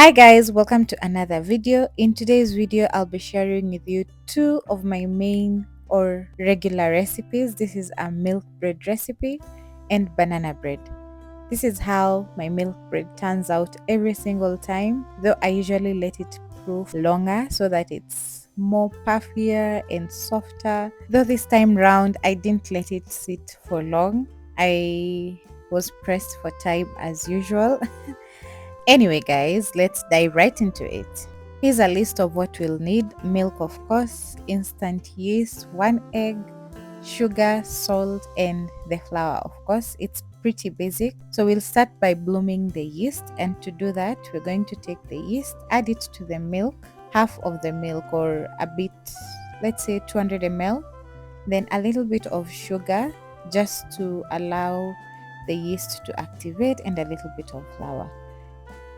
Hi guys, welcome to another video. In today's video, I'll be sharing with you two of my main or regular recipes. This is a milk bread recipe and banana bread. This is how my milk bread turns out every single time, though I usually let it proof longer so that it's more puffier and softer. Though this time round, I didn't let it sit for long. I was pressed for time as usual. Anyway, guys, let's dive right into it. Here's a list of what we'll need: milk, of course, instant yeast, 1 egg, sugar, salt, and the flour, of course. It's pretty basic. So we'll start by blooming the yeast, and to do that, we're going to take the yeast, add it to the milk, half of the milk or a bit, let's say 200 ml, then a little bit of sugar just to allow the yeast to activate, and a little bit of flour.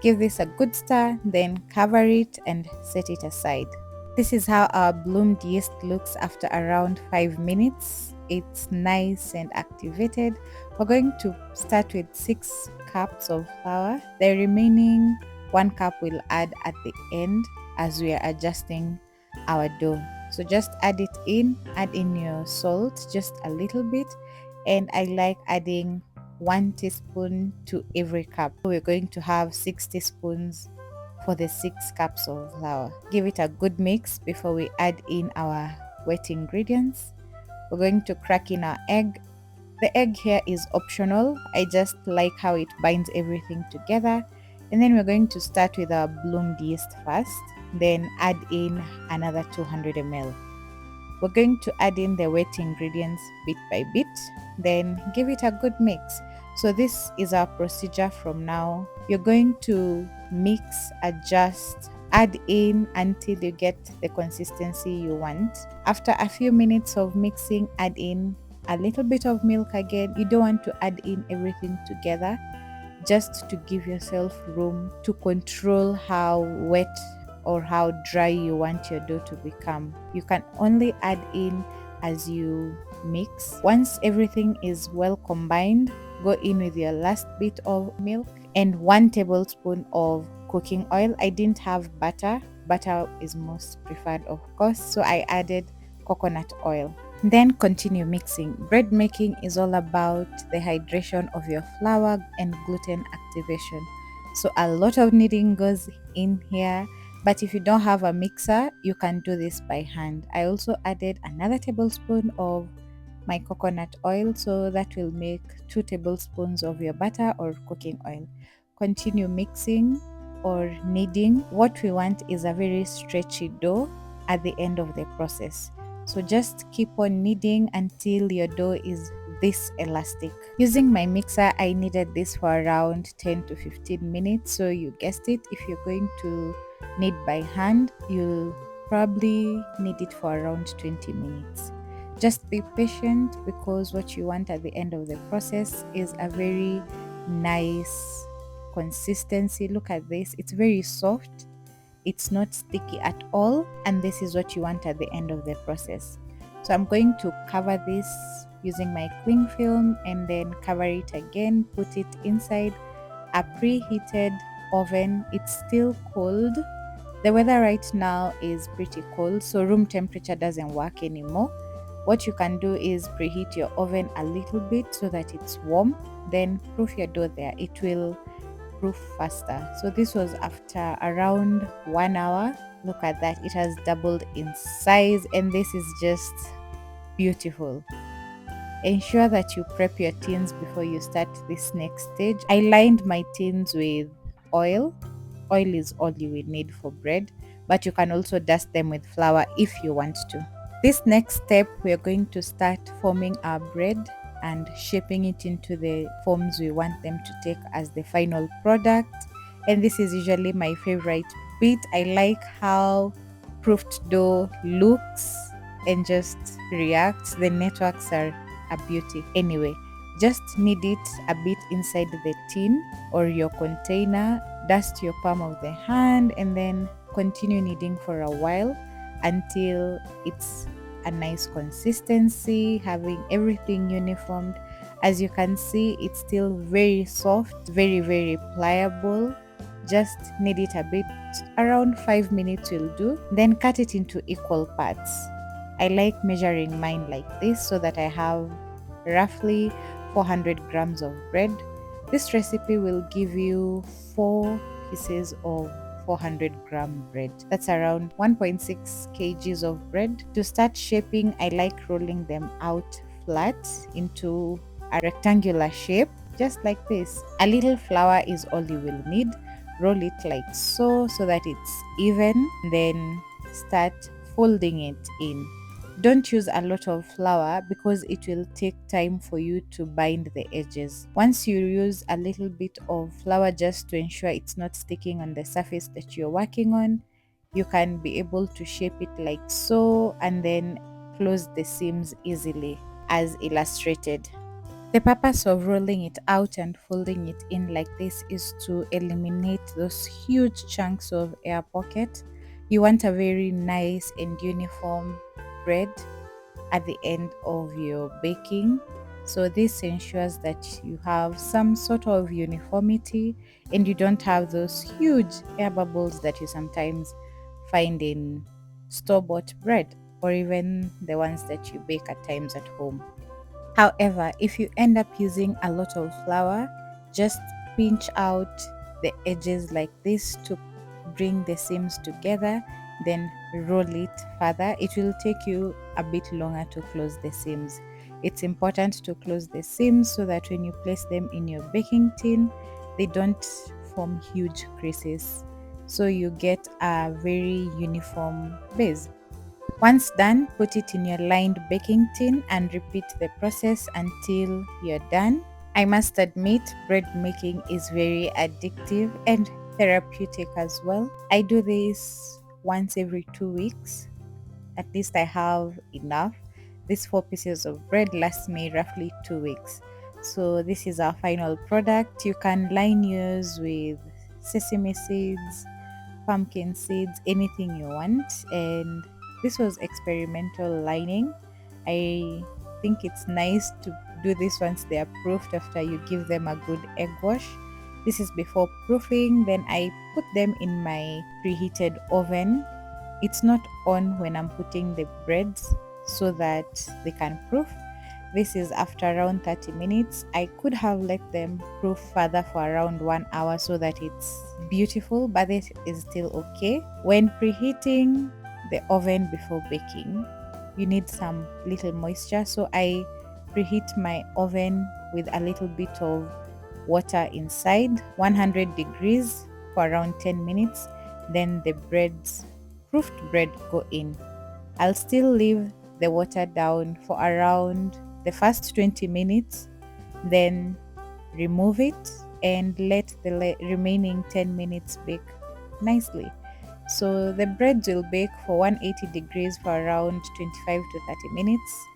Give this a good stir, then cover it and set it aside. This is how our bloomed yeast looks after around 5 minutes. It's nice and activated. We're going to start with 6 cups of flour. The remaining 1 cup we'll add at the end as we are adjusting our dough. So just add it in, add in your salt, just a little bit, and I like adding 1 teaspoon to every cup. We're going to have 6 teaspoons for the 6 cups of flour. Give it a good mix before we add in our wet ingredients. We're going to crack in our egg. The egg here is optional. I just like how it binds everything together. And then we're going to start with our bloomed yeast first, then add in another 200 ml. We're going to add in the wet ingredients bit by bit, then give it a good mix. So this is our procedure from now. You're going to mix, adjust, add in until you get the consistency you want. After a few minutes of mixing, add in a little bit of milk again. You don't want to add in everything together, just to give yourself room to control how wet or how dry you want your dough to become. You can only add in as you mix. Once everything is well combined, go in with your last bit of milk and 1 tablespoon of cooking oil. I didn't have butter. Butter is most preferred, of course, so I added coconut oil. Then continue mixing. Bread making is all about the hydration of your flour and gluten activation. So a lot of kneading goes in here, but if you don't have a mixer, you can do this by hand. I also added another tablespoon of my coconut oil, so that will make 2 tablespoons of your butter or cooking oil. Continue mixing or kneading. What we want is a very stretchy dough at the end of the process. So just keep on kneading until your dough is this elastic. Using my mixer, I kneaded this for around 10 to 15 minutes. So you guessed it, if you're going to knead by hand, you'll probably knead it for around 20 minutes. Just be patient, because what you want at the end of the process is a very nice consistency. Look at this, it's very soft, it's not sticky at all, and this is what you want at the end of the process. So I'm going to cover this using my cling film and then cover it again, put it inside a preheated oven. It's still cold. The weather right now is pretty cold, so room temperature doesn't work anymore. What you can do is preheat your oven a little bit so that it's warm, then proof your dough there. It will proof faster. So this was after around 1 hour. Look at that, it has doubled in size, and this is just beautiful. Ensure that you prep your tins before you start this next stage. I lined my tins with oil. Oil is all you will need for bread, but you can also dust them with flour if you want to. This next step, we are going to start forming our bread and shaping it into the forms we want them to take as the final product. And this is usually my favorite bit. I like how proofed dough looks and just reacts. The networks are a beauty. Anyway, just knead it a bit inside the tin or your container. Dust your palm of the hand and then continue kneading for a while until it's a nice consistency, having everything uniformed. As you can see, it's still very soft, very pliable. Just knead it a bit, around 5 minutes will do. Then cut it into equal parts. I like measuring mine like this so that I have roughly 400 grams of bread. This recipe will give you 4 pieces of 400-gram bread. That's around 1.6 kgs of bread. To start shaping, I like rolling them out flat into a rectangular shape, just like this. A little flour is all you will need. Roll it like so that it's even, then start folding it in. Don't use a lot of flour because it will take time for you to bind the edges. Once you use a little bit of flour just to ensure it's not sticking on the surface that you're working on, you can be able to shape it like so and then close the seams easily as illustrated. The purpose of rolling it out and folding it in like this is to eliminate those huge chunks of air pocket. You want a very nice and uniform bread at the end of your baking. So this ensures that you have some sort of uniformity and you don't have those huge air bubbles that you sometimes find in store-bought bread or even the ones that you bake at times at home. However, if you end up using a lot of flour, just pinch out the edges like this to bring the seams together, then roll it further. It will take you a bit longer to close the seams. It's important to close the seams so that when you place them in your baking tin, they don't form huge creases. So you get a very uniform base. Once done, put it in your lined baking tin and repeat the process until you're done. I must admit, bread making is very addictive and therapeutic as well. I do this once every 2 weeks. At least I have enough. These 4 pieces of bread last me roughly 2 weeks. So this is our final product. You can line yours with sesame seeds, pumpkin seeds, anything you want. And this was experimental lining. I think it's nice to do this once they are proofed after you give them a good egg wash. This is before proofing. Then I put them in my preheated oven. It's not on when I'm putting the breads so that they can proof. This is after around 30 minutes. I could have let them proof further for around 1 hour so that it's beautiful, but this is still okay. When preheating the oven before baking, you need some little moisture. So I preheat my oven with a little bit of water inside, 100 degrees for around 10 minutes. Then the proofed bread go in. I'll still leave the water down for around the first 20 minutes, then remove it and let the remaining 10 minutes bake nicely. So the bread will bake for 180 degrees for around 25 to 30 minutes.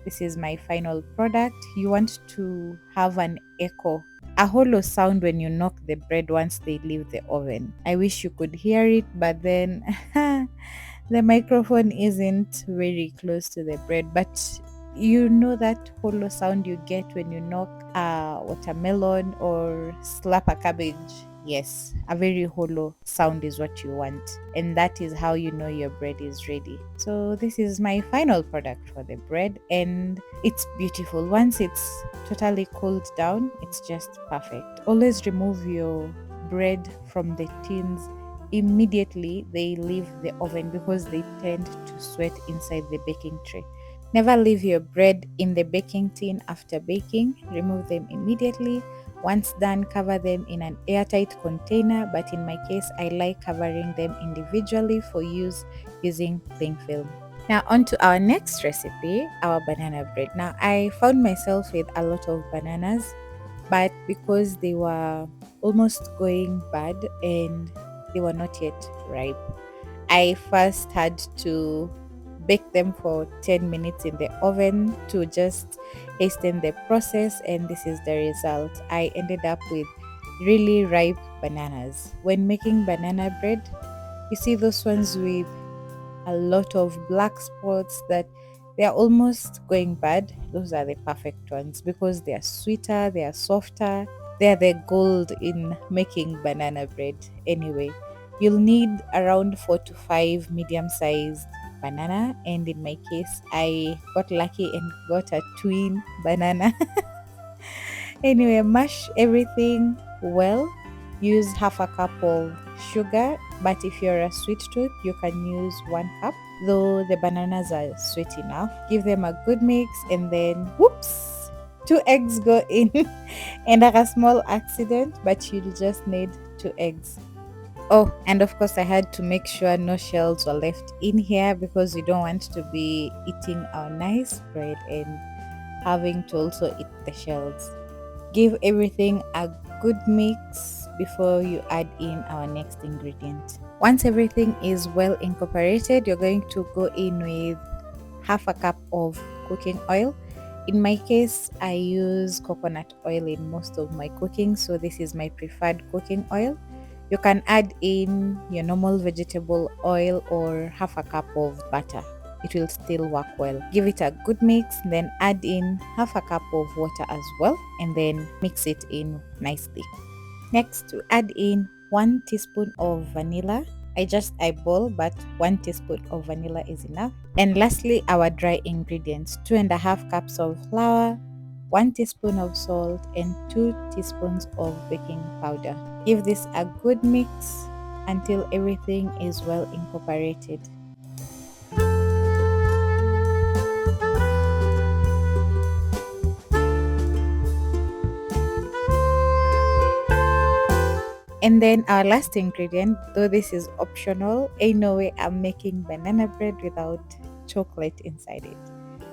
This is my final product. You want to have an echo, a hollow sound when you knock the bread once they leave the oven. I wish you could hear it, but then the microphone isn't very close to the bread, but you know that hollow sound you get when you knock a watermelon or slap a cabbage. Yes, a very hollow sound is what you want, and that is how you know your bread is ready. So this is my final product for the bread, and it's beautiful. Once it's totally cooled down, it's just perfect. Always remove your bread from the tins immediately they leave the oven because they tend to sweat inside the baking tray. Never leave your bread in the baking tin after baking. Remove them immediately. Once done, cover them in an airtight container, but in my case, I like covering them individually for use using cling film. Now, on to our next recipe, our banana bread. Now, I found myself with a lot of bananas, but because they were almost going bad and they were not yet ripe, I first had to bake them for 10 minutes in the oven to just hasten the process, and this is the result. I ended up with really ripe bananas. When making banana bread, you see those ones with a lot of black spots that they are almost going bad. Those are the perfect ones because they are sweeter, they are softer, They're the gold in making banana bread. Anyway, you'll need around 4 to 5 medium-sized banana, and in my case, I got lucky and got a twin banana. Anyway, mash everything well. Use half a cup of sugar, but if you're a sweet tooth, you can use 1 cup. Though the bananas are sweet enough, give them a good mix, and then whoops, 2 eggs go in. And like a small accident, but you'll just need 2 eggs. Oh, and of course, I had to make sure no shells were left in here because we don't want to be eating our nice bread and having to also eat the shells. Give everything a good mix before you add in our next ingredient. Once everything is well incorporated, you're going to go in with half a cup of cooking oil. In my case, I use coconut oil in most of my cooking, so this is my preferred cooking oil. You can add in your normal vegetable oil or half a cup of butter. It will still work well. Give it a good mix, then add in half a cup of water as well, and then mix it in nicely. Next, to add in 1 teaspoon of vanilla. I just eyeball, but 1 teaspoon of vanilla is enough. And lastly, our dry ingredients: 2.5 cups of flour, 1 teaspoon of salt, and 2 teaspoons of baking powder. Give this a good mix until everything is well incorporated. And then our last ingredient, though this is optional, ain't no way I'm making banana bread without chocolate inside it.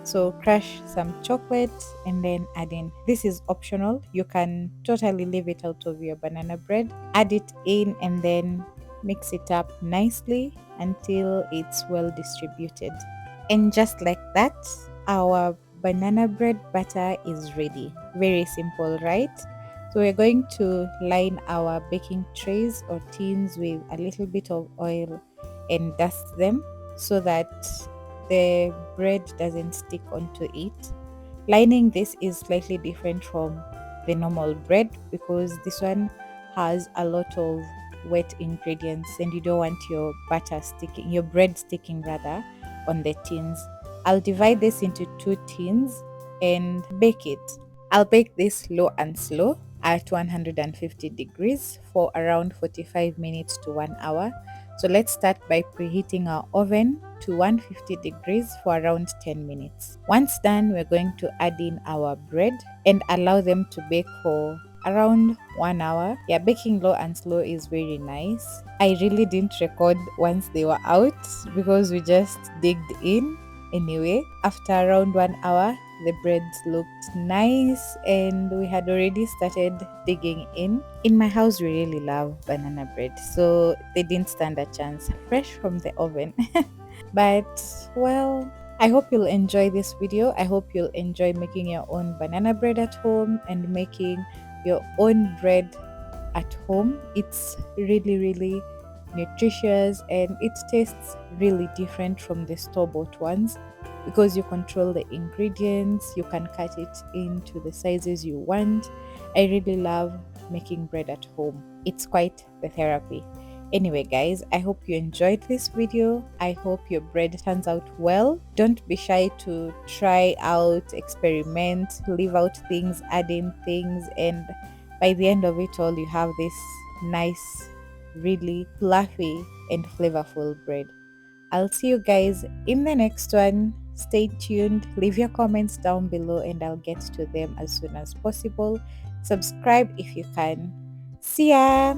So crush some chocolate and then add in. This is optional. You can totally leave it out of your banana bread. Add it in and then mix it up nicely until it's well distributed. And just like that, our banana bread batter is ready. Very simple, right? So we're going to line our baking trays or tins with a little bit of oil and dust them so that the bread doesn't stick onto it. Lining this is slightly different from the normal bread because this one has a lot of wet ingredients and you don't want your bread sticking rather on the tins. I'll divide this into 2 tins and bake it. I'll bake this low and slow at 150 degrees for around 45 minutes to 1 hour. So let's start by preheating our oven to 150 degrees for around 10 minutes. Once done, we're going to add in our bread and allow them to bake for around 1 hour. Yeah, baking low and slow is very nice. I really didn't record once they were out because we just digged in. Anyway, after around 1 hour, the breads looked nice and we had already started digging in. In my house, we really love banana bread, so they didn't stand a chance. Fresh from the oven. But, well, I hope you'll enjoy this video. I hope you'll enjoy making your own banana bread at home and making your own bread at home. It's really, really nutritious and it tastes really different from the store-bought ones because you control the ingredients. You can cut it into the sizes you want. I really love making bread at home. It's quite the therapy. Anyway guys, I hope you enjoyed this video. I hope your bread turns out well. Don't be shy to try out, experiment, leave out things, add in things, and by the end of it all you have this nice, really fluffy and flavorful bread. I'll see you guys in the next one. Stay tuned, leave your comments down below and I'll get to them as soon as possible. Subscribe if you can. See ya!